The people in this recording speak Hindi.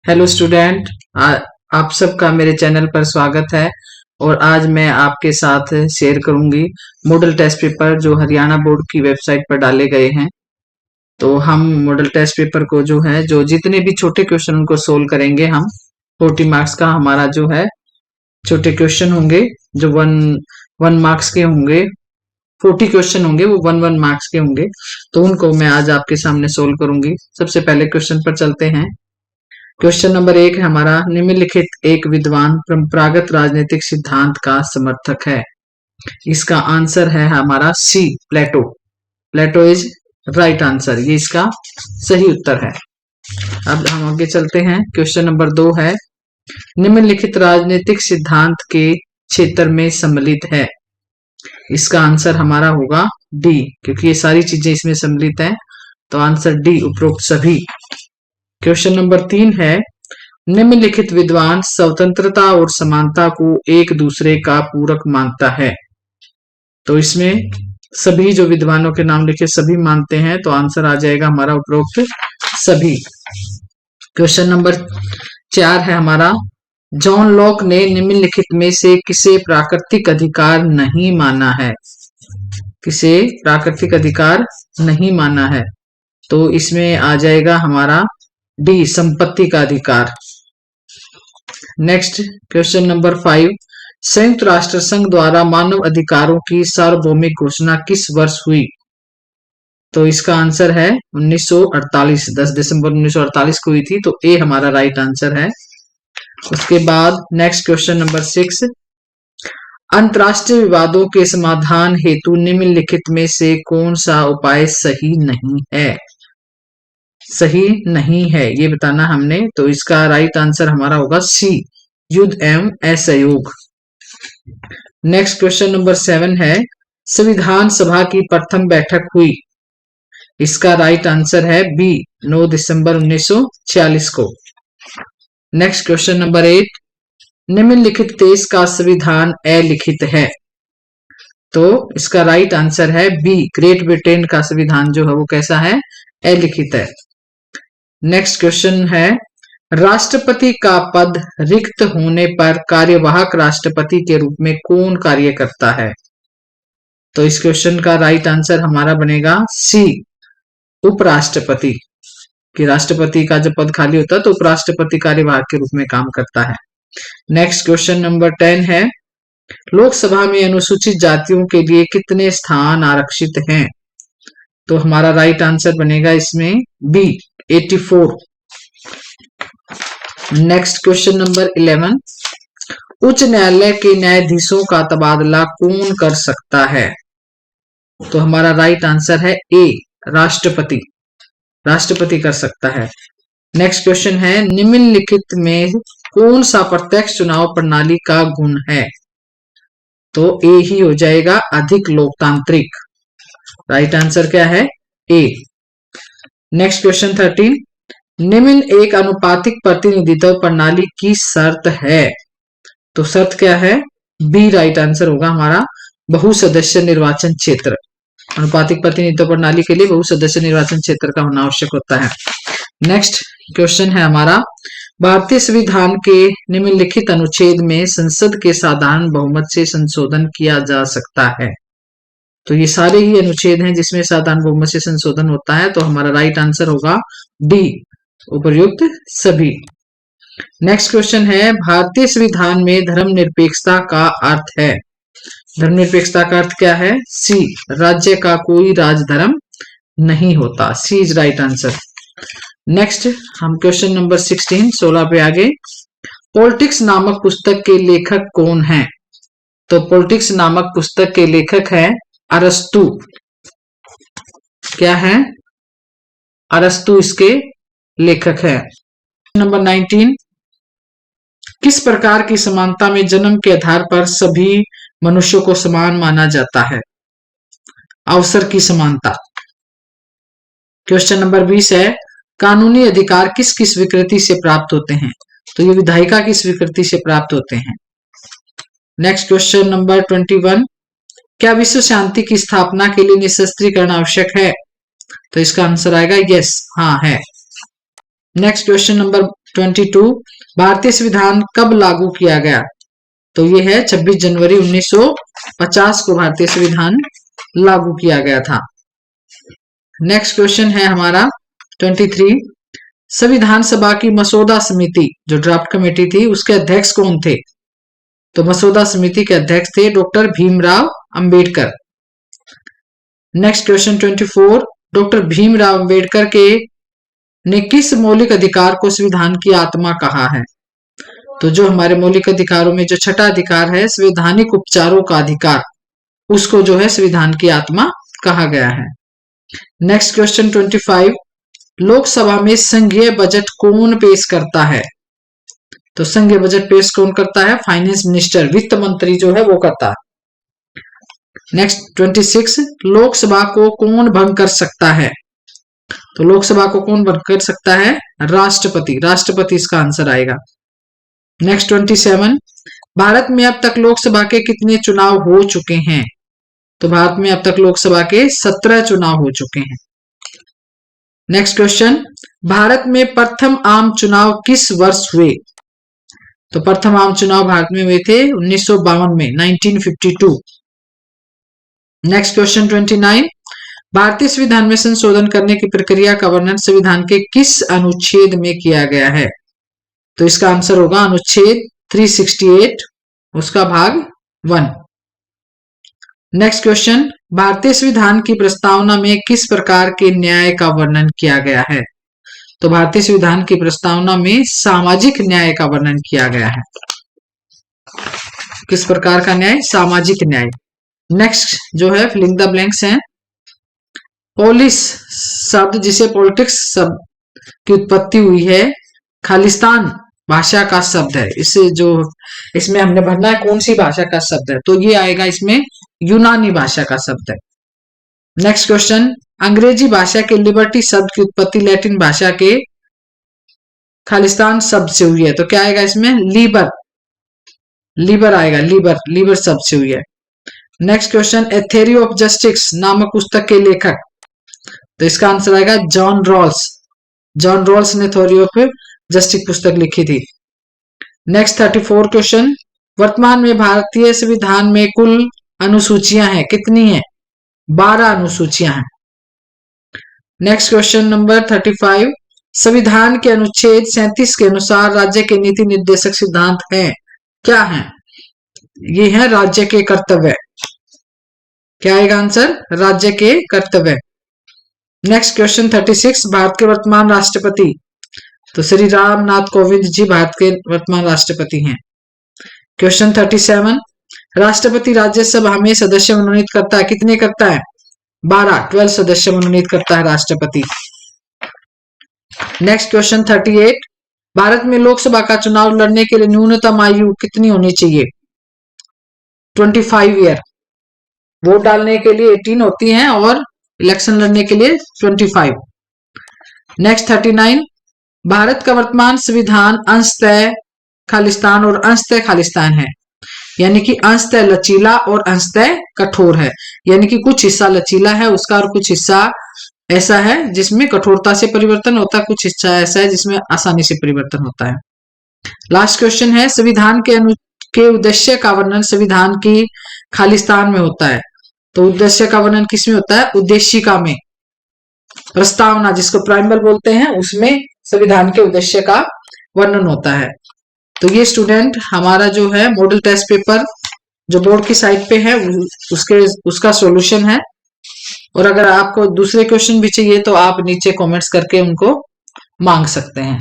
हेलो स्टूडेंट, आप सबका मेरे चैनल पर स्वागत है। और आज मैं आपके साथ शेयर करूंगी मॉडल टेस्ट पेपर जो हरियाणा बोर्ड की वेबसाइट पर डाले गए हैं। तो हम मॉडल टेस्ट पेपर को जो है जो जितने भी छोटे क्वेश्चन उनको सोल्व करेंगे हम। 40 मार्क्स का हमारा जो है छोटे क्वेश्चन होंगे जो वन वन मार्क्स के होंगे। 40 क्वेश्चन होंगे वो वन वन मार्क्स के होंगे। तो उनको मैं आज आपके सामने सोल्व करूंगी। सबसे पहले क्वेश्चन पर चलते हैं। क्वेश्चन नंबर 1 है हमारा, निम्नलिखित एक विद्वान परंपरागत राजनीतिक सिद्धांत का समर्थक है। इसका आंसर है हमारा सी, प्लेटो। प्लेटो इज राइट आंसर, ये इसका सही उत्तर है। अब हम आगे चलते हैं। क्वेश्चन नंबर 2 है, निम्नलिखित राजनीतिक सिद्धांत के क्षेत्र में सम्मिलित है। इसका आंसर हमारा होगा डी, क्योंकि ये सारी चीजें इसमें सम्मिलित है। तो आंसर डी, उपरोक्त सभी। क्वेश्चन नंबर 3 है, निम्नलिखित विद्वान स्वतंत्रता और समानता को एक दूसरे का पूरक मानता है। तो इसमें सभी जो विद्वानों के नाम लिखे सभी मानते हैं, तो आंसर आ जाएगा हमारा उपरोक्त सभी। क्वेश्चन नंबर 4 है हमारा, जॉन लॉक ने निम्नलिखित में से किसे प्राकृतिक अधिकार नहीं माना है। किसे प्राकृतिक अधिकार नहीं माना है, तो इसमें आ जाएगा हमारा डी, संपत्ति का अधिकार। नेक्स्ट क्वेश्चन नंबर 5, संयुक्त राष्ट्र संघ द्वारा मानव अधिकारों की सार्वभौमिक घोषणा किस वर्ष हुई। तो इसका आंसर है 1948, 10 दिसंबर 1948 को हुई थी। तो ए हमारा राइट आंसर है। उसके बाद नेक्स्ट क्वेश्चन नंबर 6, अंतरराष्ट्रीय विवादों के समाधान हेतु निम्नलिखित में से कौन सा उपाय सही नहीं है। सही नहीं है ये बताना हमने। तो इसका राइट आंसर हमारा होगा सी, युद्ध एवं असहयोग। नेक्स्ट क्वेश्चन नंबर 7 है, संविधान सभा की प्रथम बैठक हुई। इसका राइट आंसर है बी, 9 दिसंबर 1946 को। नेक्स्ट क्वेश्चन नंबर 8, निम्नलिखित देश का संविधान अलिखित है। तो इसका राइट आंसर है बी, ग्रेट ब्रिटेन का संविधान जो है वो कैसा है, अलिखित है। नेक्स्ट क्वेश्चन है, राष्ट्रपति का पद रिक्त होने पर कार्यवाहक राष्ट्रपति के रूप में कौन कार्य करता है। तो इस क्वेश्चन का राइट आंसर हमारा बनेगा सी, उपराष्ट्रपति। कि राष्ट्रपति का जब पद खाली होता है तो उपराष्ट्रपति कार्यवाहक के रूप में काम करता है। नेक्स्ट क्वेश्चन नंबर 10 है, लोकसभा में अनुसूचित जातियों के लिए कितने स्थान आरक्षित हैं। तो हमारा राइट आंसर बनेगा इसमें बी, 84। नेक्स्ट क्वेश्चन नंबर 11, उच्च न्यायालय के न्यायाधीशों का तबादला कौन कर सकता है। तो हमारा राइट आंसर है ए, राष्ट्रपति। राष्ट्रपति कर सकता है। नेक्स्ट क्वेश्चन है, निम्नलिखित में कौन सा प्रत्यक्ष चुनाव प्रणाली का गुण है। तो ए ही हो जाएगा, अधिक लोकतांत्रिक। राइट आंसर क्या है, ए। नेक्स्ट क्वेश्चन 13, निम्न एक अनुपातिक प्रतिनिधित्व प्रणाली की शर्त है। तो शर्त क्या है, बी राइट आंसर होगा हमारा, बहुसदस्य निर्वाचन क्षेत्र। अनुपातिक प्रतिनिधित्व प्रणाली के लिए बहुसदस्य निर्वाचन क्षेत्र का होना आवश्यक होता है। नेक्स्ट क्वेश्चन है हमारा, भारतीय संविधान के निम्नलिखित अनुच्छेद में संसद के साधारण बहुमत से संशोधन किया जा सकता है। तो ये सारे ही अनुच्छेद हैं जिसमें साधारण बहुमत से संशोधन होता है। तो हमारा राइट आंसर होगा डी, उपर्युक्त सभी। नेक्स्ट क्वेश्चन है, भारतीय संविधान में धर्मनिरपेक्षता का अर्थ है। धर्मनिरपेक्षता का अर्थ क्या है, सी, राज्य का कोई राजधर्म नहीं होता। सी इज राइट आंसर। नेक्स्ट हम क्वेश्चन नंबर 16 पे आगे, पॉलिटिक्स नामक पुस्तक के लेखक कौन है। तो पॉलिटिक्स नामक पुस्तक के लेखक है अरस्तु। क्या है, अरस्तु इसके लेखक है। नंबर 19, किस प्रकार की समानता में जन्म के आधार पर सभी मनुष्यों को समान माना जाता है। अवसर की समानता। क्वेश्चन नंबर 20 है, कानूनी अधिकार किस किस विकृति से प्राप्त होते हैं। तो ये विधायिका की स्वीकृति से प्राप्त होते हैं। नेक्स्ट क्वेश्चन नंबर 21, क्या विश्व शांति की स्थापना के लिए निशस्त्रीकरण आवश्यक है। तो इसका आंसर आएगा यस, हाँ है। नेक्स्ट क्वेश्चन नंबर 22 भारतीय संविधान कब लागू किया गया? तो ये है 26 जनवरी 1950 को भारतीय संविधान लागू किया गया था। नेक्स्ट क्वेश्चन है हमारा 23 संविधान सभा की मसौदा समिति जो ड्राफ्ट कमेटी थी उसके अध्यक्ष कौन थे? तो मसौदा समिति के अध्यक्ष थे doctor Bhimrao Ambedkar. Next question 24 doctor Bhimrao Ambedkar के ने किस मौलिक अधिकार को संविधान की आत्मा कहा है? तो जो हमारे मौलिक अधिकारों में जो छठा अधिकार है संवैधानिक उपचारों का अधिकार, उसको जो है संविधान की आत्मा कहा गया है। नेक्स्ट क्वेश्चन 25 लोकसभा में संघीय बजट कौन पेश करता है? तो संघीय बजट पेश कौन करता है? फाइनेंस मिनिस्टर, वित्त मंत्री जो है वो करता है। नेक्स्ट 26 लोकसभा को कौन भंग कर सकता है? तो लोकसभा को कौन भंग कर सकता है? राष्ट्रपति। राष्ट्रपति इसका आंसर आएगा। नेक्स्ट 27 भारत में अब तक लोकसभा के कितने चुनाव हो चुके हैं? तो भारत में अब तक लोकसभा के 17 चुनाव हो चुके हैं। नेक्स्ट क्वेश्चन भारत में प्रथम आम चुनाव किस वर्ष हुए? तो प्रथम आम चुनाव भारत में हुए थे 1952 में, 1952। नेक्स्ट क्वेश्चन 29 भारतीय संविधान में संशोधन करने की प्रक्रिया का वर्णन संविधान के किस अनुच्छेद में किया गया है? तो इसका आंसर होगा अनुच्छेद 368 उसका भाग 1। नेक्स्ट क्वेश्चन भारतीय संविधान की प्रस्तावना में किस प्रकार के न्याय का वर्णन किया गया है? तो भारतीय संविधान की प्रस्तावना में सामाजिक न्याय का वर्णन किया गया है। किस प्रकार का न्याय? सामाजिक न्याय। नेक्स्ट जो है फिलिंग द ब्लैंक्स है। पोलिस शब्द जिसे पॉलिटिक्स शब्द की उत्पत्ति हुई है खालिस्तान भाषा का शब्द है। इससे जो इसमें हमने भरना है कौन सी भाषा का शब्द है, तो ये आएगा इसमें यूनानी भाषा का शब्द है। नेक्स्ट क्वेश्चन अंग्रेजी भाषा के लिबर्टी शब्द की उत्पत्ति लैटिन भाषा के खालिस्तान शब्द से हुई है। तो क्या आएगा इसमें? लीबर। लीबर आएगा, लीबर, लीबर शब्द से हुई है। Next question A theory of justice नामक पुस्तक के लेखक, तो इसका आंसर आएगा जॉन रॉल्स। जॉन रॉल्स ने थ्योरी ऑफ जस्टिस पुस्तक लिखी थी। नेक्स्ट 34 क्वेश्चन वर्तमान में भारतीय संविधान में कुल अनुसूचियां हैं, कितनी है? 12 अनुसूचियां हैं। नेक्स्ट क्वेश्चन नंबर 35 संविधान के अनुच्छेद 37 के अनुसार राज्य के नीति निर्देशक सिद्धांत हैं, क्या हैं? ये है राज्य के कर्तव्य। क्या आएगा आंसर? राज्य के कर्तव्य। नेक्स्ट क्वेश्चन 36 भारत के वर्तमान राष्ट्रपति, तो श्री रामनाथ कोविंद जी भारत के वर्तमान राष्ट्रपति हैं। क्वेश्चन 37 राष्ट्रपति राज्यसभा में सदस्य मनोनीत करता है, कितने करता है? 12 सदस्य मनोनीत करता है राष्ट्रपति। नेक्स्ट क्वेश्चन 38 भारत में लोकसभा का चुनाव लड़ने के लिए न्यूनतम आयु कितनी होनी चाहिए? 25 ईयर। वोट डालने के लिए 18 होती है और इलेक्शन लड़ने के लिए 25। नेक्स्ट 39 भारत का वर्तमान संविधान अंशतः खालिस्तान और अंशतः खालिस्तान है, यानी कि अंशतः लचीला और अंशतः कठोर है। यानी कि कुछ हिस्सा लचीला है उसका और कुछ हिस्सा ऐसा है जिसमें कठोरता से परिवर्तन होता है, कुछ हिस्सा ऐसा है जिसमें आसानी से परिवर्तन होता है। लास्ट क्वेश्चन है संविधान के उद्देश्य का वर्णन संविधान की खालिस्तान में होता है। तो उद्देश्य का वर्णन किसमें होता है? उद्देशिका में। प्रस्तावना जिसको प्राइमल बोलते हैं उसमें संविधान के उद्देश्य का वर्णन होता है। तो ये स्टूडेंट हमारा जो है मॉडल टेस्ट पेपर जो बोर्ड की साइट पे है उसका सॉल्यूशन है। और अगर आपको दूसरे क्वेश्चन भी चाहिए तो आप नीचे कमेंट्स करके उनको मांग सकते हैं।